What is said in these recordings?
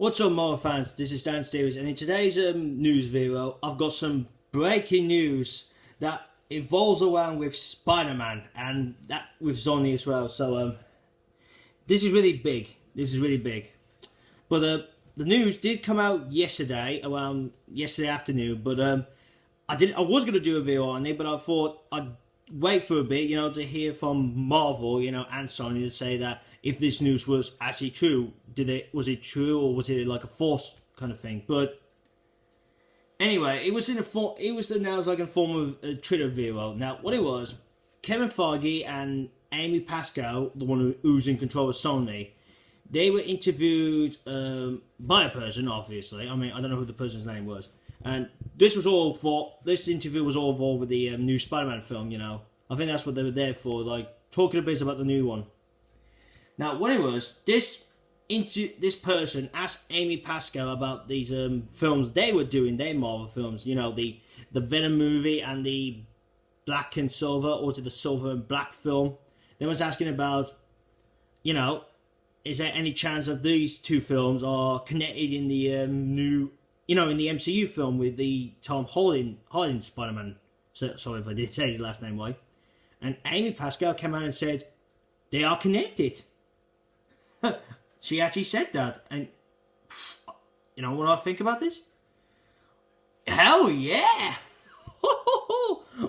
What's up, Marvel fans? This is Dan Stevens, and in today's news video, I've got some breaking news that evolves around with Spider-Man and that with Sony as well. So this is really big. This is really big. But the news did come out yesterday, around yesterday afternoon. But I was gonna do a video on it, but I thought I'd wait for a bit, to hear from Marvel, and Sony to say that if this news was actually true, was it true or was it like a false kind of thing? But anyway, it was announced like in the form of a Twitter video. Now, what it was, Kevin Feige and Amy Pascal, the one who's in control of Sony, they were interviewed by a person, obviously. I mean, I don't know who the person's name was. And this interview was all involved with the new Spider-Man film, I think that's what they were there for, like, talking a bit about the new one. Now, what it was, this person asked Amy Pascal about these films they were doing, their Marvel films, the Venom movie and the Black and Silver, or was it the Silver and Black film? They was asking about, is there any chance of these two films are connected in the new, in the MCU film with the Tom Holland Spider-Man? Sorry if I did say his last name right. And Amy Pascal came out and said, they are connected. She actually said that. And, you know what I think about this? Hell yeah!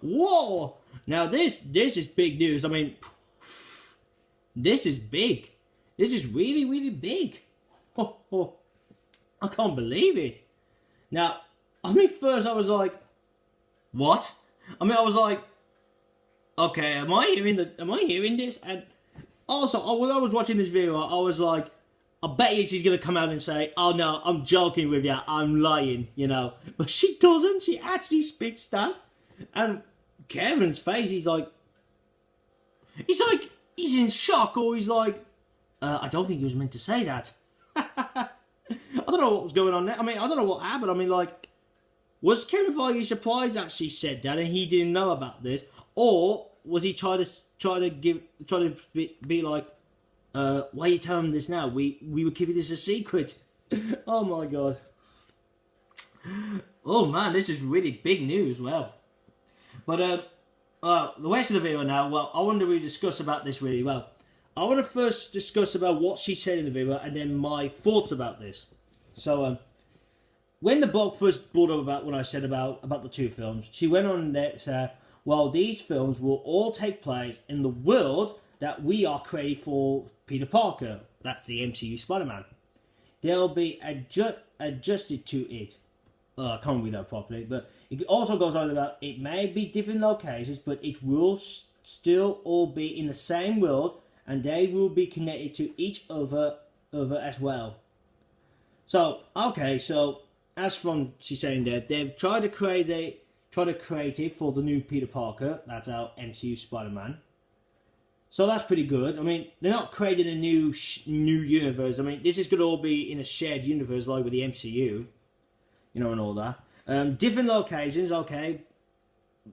Whoa! Now this is big news. I mean, this is big. This is really, really big. I can't believe it. Now, first I was like, what? I was like, okay, am I hearing this? And also, when I was watching this video, I was like, I bet she's going to come out and say, oh no, I'm joking with you, I'm lying, But she doesn't, she actually speaks that. And Kevin's face, he's in shock, or he's like, I don't think he was meant to say that. I don't know what was going on there. I don't know what happened. Was Kevin Feige surprised that she said that and he didn't know about this? Or was he trying to be like, why are you telling this now? We were keeping this a secret. Oh my god. Oh man, this is really big news. Well, but the rest of the video now. Well, I want to really discuss about this really well. I want to first discuss about what she said in the video and then my thoughts about this. So, when the blog first brought up about what I said about the two films, she went on there to say, well, these films will all take place in the world that we are creating for Peter Parker. That's the MCU Spider-Man. They'll be adjusted to it. I can't read that properly, but it also goes on about it may be different locations, but it will still all be in the same world, and they will be connected to each other as well. So, okay, so as from she's saying there, they've tried to create it for the new Peter Parker. That's our MCU Spider-Man. So that's pretty good. They're not creating a new universe. This is going to all be in a shared universe like with the MCU, and all that. Different locations, okay.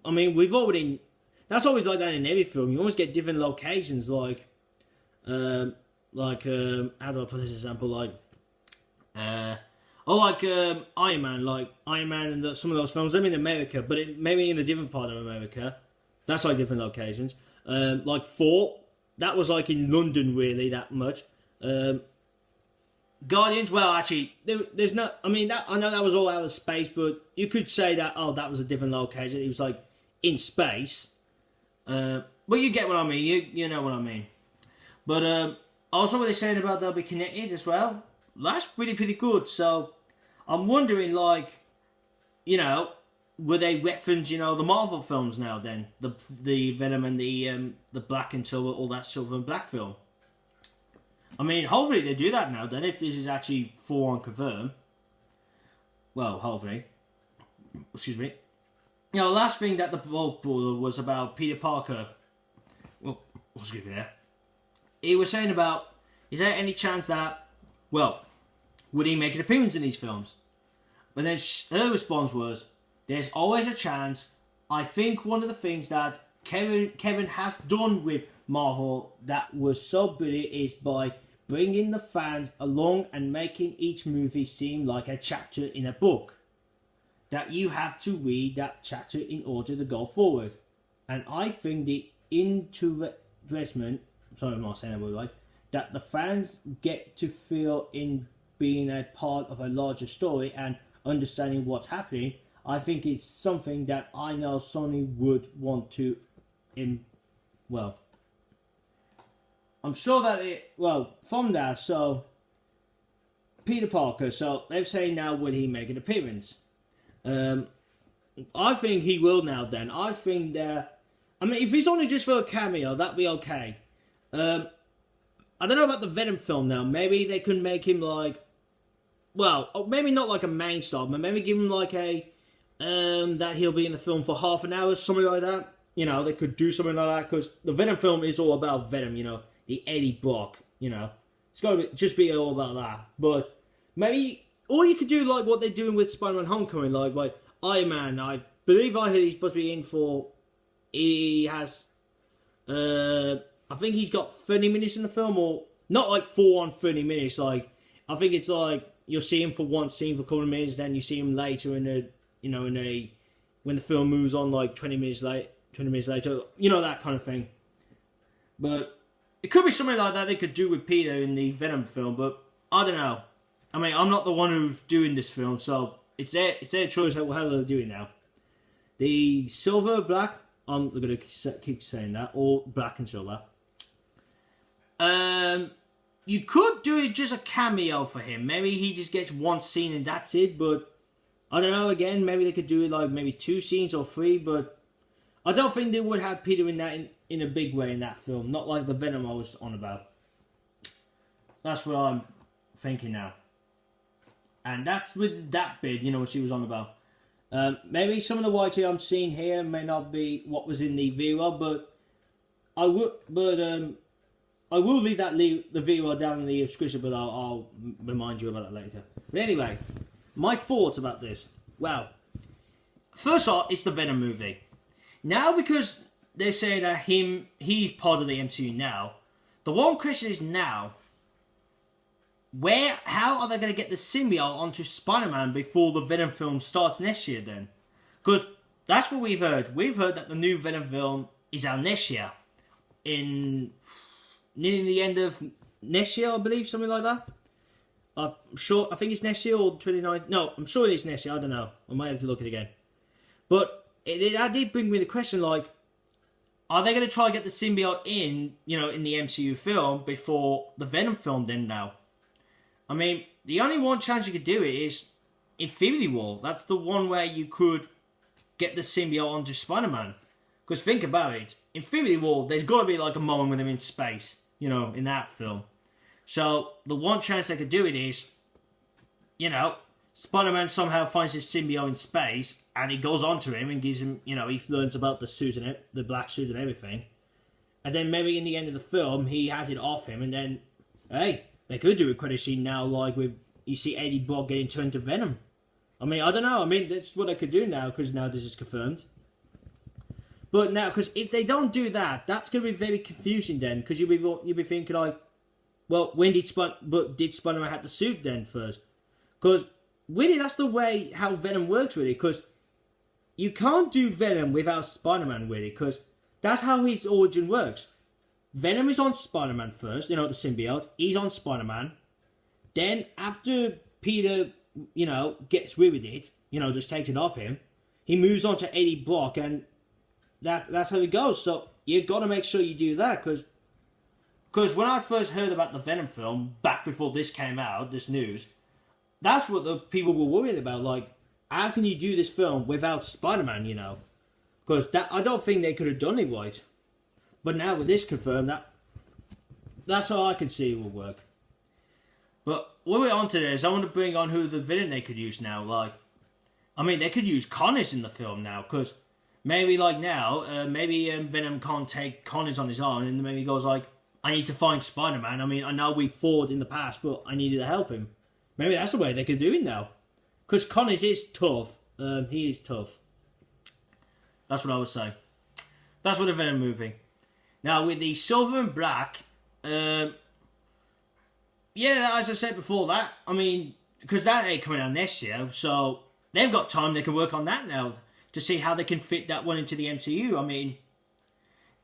We've already. That's always like that in every film. You always get different locations, how do I put this example? Iron Man, and some of those films. I'm in America, but maybe in a different part of America. That's like different locations. Like Thor, that was like in London, really, that much. Guardians, well, actually, there's not. I know that was all out of space, but you could say that that was a different location. It was like in space. But you get what I mean. You know what I mean. But also, what they're saying about they'll be connected as well. That's pretty good. So I'm wondering, will they reference, the Marvel films now? Then the Venom and the Black and Silver, all that Silver and Black film. Hopefully they do that now. Then, if this is actually full on confirmed, well, hopefully. Excuse me. The last thing that the blog brought was about Peter Parker. Well, excuse me there. He was saying about, is there any chance that, well, would he make an appearance in these films? But then her response was, there's always a chance. I think one of the things that Kevin has done with Marvel that was so brilliant is by bringing the fans along and making each movie seem like a chapter in a book. That you have to read that chapter in order to go forward. And I think the investment, sorry I'm not saying that word right, that the fans get to feel in being a part of a larger story and understanding what's happening, I think it's something that I know Sony would want to, I'm sure that from that, so, Peter Parker, so they're saying now will he make an appearance? I think he will now then. I think that, I mean, if it's only just for a cameo, that'd be okay. I don't know about the Venom film now. Maybe they could make him like, well, maybe not like a main star, but maybe give him like a, that he'll be in the film for half an hour, something like that. You know, they could do something like that, because the Venom film is all about Venom, you know, the Eddie Brock, you know. It's got to just be all about that. But maybe, or you could do like what they're doing with Spider-Man Homecoming, like Iron Man. I believe I heard he's supposed to be in for, he has, I think he's got 30 minutes in the film, or not like full on 30 minutes, like, I think it's like, you'll see him for one scene for a couple of minutes, then you see him later in a, you know, when the film moves on like 20 minutes later, you know, that kind of thing. But it could be something like that they could do with Peter in the Venom film, but I don't know. I mean, I'm not the one who's doing this film, so it's their choice how they're doing now. The silver, black, I'm going to keep saying that, or black and silver. You could do it just a cameo for him. Maybe he just gets one scene and that's it, but I don't know, again, maybe they could do it like maybe 2 scenes or 3, but I don't think they would have Peter in that in a big way in that film. Not like the Venom I was on about. That's what I'm thinking now. And that's with that bit, you know, what she was on about. Maybe some of the white I'm seeing here may not be what was in the video, but I will leave the video down in the description, but I'll remind you about that later. But anyway, my thoughts about this. Well, first off, it's the Venom movie. Now, because they're saying that he's part of the MCU now, the one question is now, how are they going to get the symbiote onto Spider-Man before the Venom film starts next year then? Because that's what we've heard. We've heard that the new Venom film is out next year. Near the end of next year, I believe, something like that. I'm sure, I think it's next year or 29. No, I'm sure it is next year, I don't know. I might have to look at it again. But that did bring me the question, like, are they going to try to get the symbiote in, you know, in the MCU film before the Venom film then now? I mean, the only one chance you could do it is Infinity War. That's the one where you could get the symbiote onto Spider-Man. Because think about it, Infinity War, there's got to be like a moment with him in space, you know, in that film. So, the one chance they could do it is, you know, Spider-Man somehow finds his symbiote in space, and he goes onto him and gives him, you know, he learns about the suit and the black suit and everything. And then maybe in the end of the film, he has it off him, and then, hey, they could do a credit scene now, like with, you see Eddie Brock getting turned to Venom. I mean, I don't know, I mean, that's what they could do now, because now this is confirmed. But now, because if they don't do that, that's going to be very confusing then, because you'll be thinking like, well, when did Spider-Man have the suit then first? Because really, that's the way how Venom works, really. Because you can't do Venom without Spider-Man, really. Because that's how his origin works. Venom is on Spider-Man first, you know, the symbiote. He's on Spider-Man. Then, after Peter, you know, gets rid of it, you know, just takes it off him, he moves on to Eddie Brock, and that's how it goes. So, you've got to make sure you do that, because when I first heard about the Venom film, back before this came out, this news, that's what the people were worried about. Like, how can you do this film without Spider-Man, you know? Because I don't think they could have done it right. But now with this confirmed, that's how I can see it will work. But when we're on to this, I want to bring on who the villain they could use now. Like, I mean, they could use Connors in the film now, because maybe like now, maybe Venom can't take Connors on his own, and maybe he goes like, I need to find Spider-Man. I mean, I know we fought in the past, but I needed to help him. Maybe that's the way they could do it now. Because Connors is tough. He is tough. That's what I would say. That's what a Venom movie. Now, with the silver and black, yeah, as I said before, that I mean, because that ain't coming out next year, so they've got time. They can work on that now to see how they can fit that one into the MCU. I mean,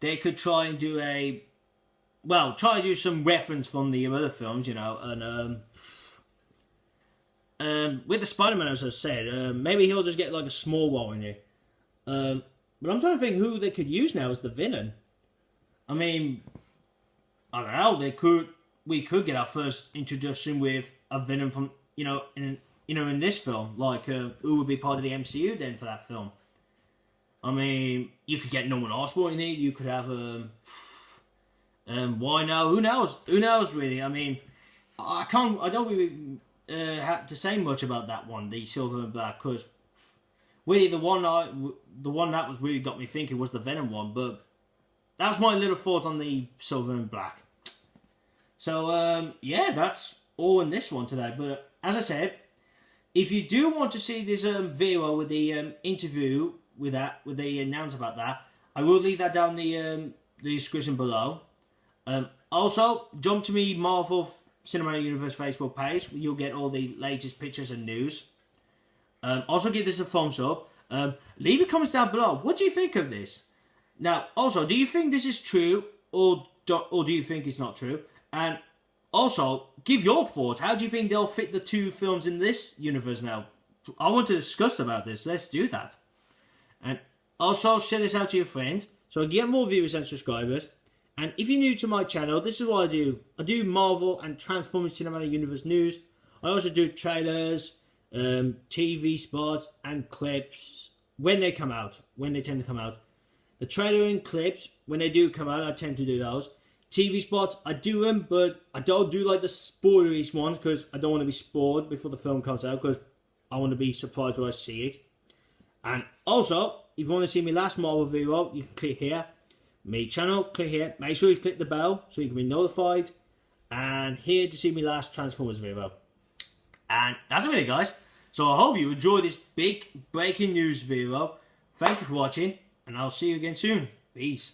they could try and do try to do some reference from the other films, you know, and with the Spider-Man, as I said, maybe he'll just get like a small role in it. But I'm trying to think who they could use now as the villain. I mean, I don't know. We could get our first introduction with a Venom from in this film. Like, who would be part of the MCU then for that film? I mean, you could get Norman Osborn in it. You could have why now? Who knows? Who knows really? I mean, I don't really have to say much about that one, the Silver and Black, because really the one that was really got me thinking was the Venom one. But that's my little thoughts on the Silver and Black. So yeah, that's all in this one today. But as I said, if you do want to see this video with the interview with the announce about that, I will leave that down the description below. Also, jump to me Marvel Cinematic Universe Facebook page. You'll get all the latest pictures and news. Also, give this a thumbs up. Leave your comments down below. What do you think of this? Now, also, do you think this is true or do you think it's not true? And also, give your thoughts. How do you think they'll fit the two films in this universe now? I want to discuss about this. Let's do that. And also, share this out to your friends so I get more viewers and subscribers. And if you're new to my channel, this is what I do. I do Marvel and Transformers Cinematic Universe news. I also do trailers, TV spots, and clips when they come out. When they tend to come out. The trailer and clips, when they do come out, I tend to do those. TV spots, I do them, but I don't do like the spoilerish ones because I don't want to be spoiled before the film comes out because I want to be surprised when I see it. And also, if you want to see my last Marvel video, you can click here. My channel, click here. Make sure you click the bell so you can be notified. And here to see my last Transformers video. And that's it really, guys. So I hope you enjoyed this big breaking news video. Thank you for watching, and I'll see you again soon. Peace.